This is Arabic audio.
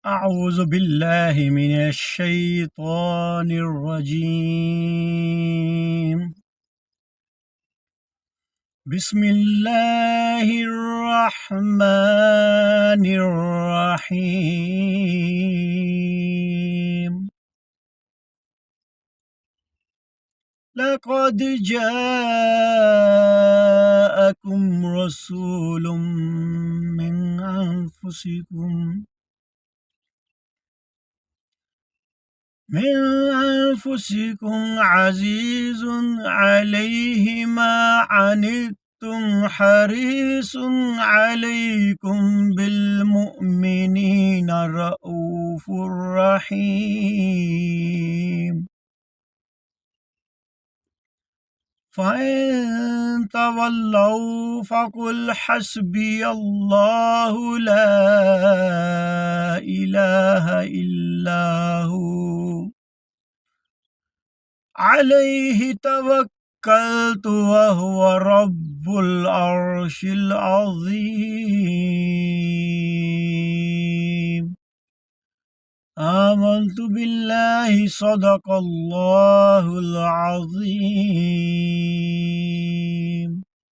أعوذ بالله من الشيطان الرجيم. بسم الله الرحمن الرحيم. لقد جاءكم رسول من أنفسكم عزيز عليه ما عنتم حريص عليكم بالمؤمنين رءوف رحيم. فإن تولوا فقل حسبي الله لا إله إلا هو عليه توكلت وهو رب العرش العظيم. آمنت بالله صدق الله العظيم.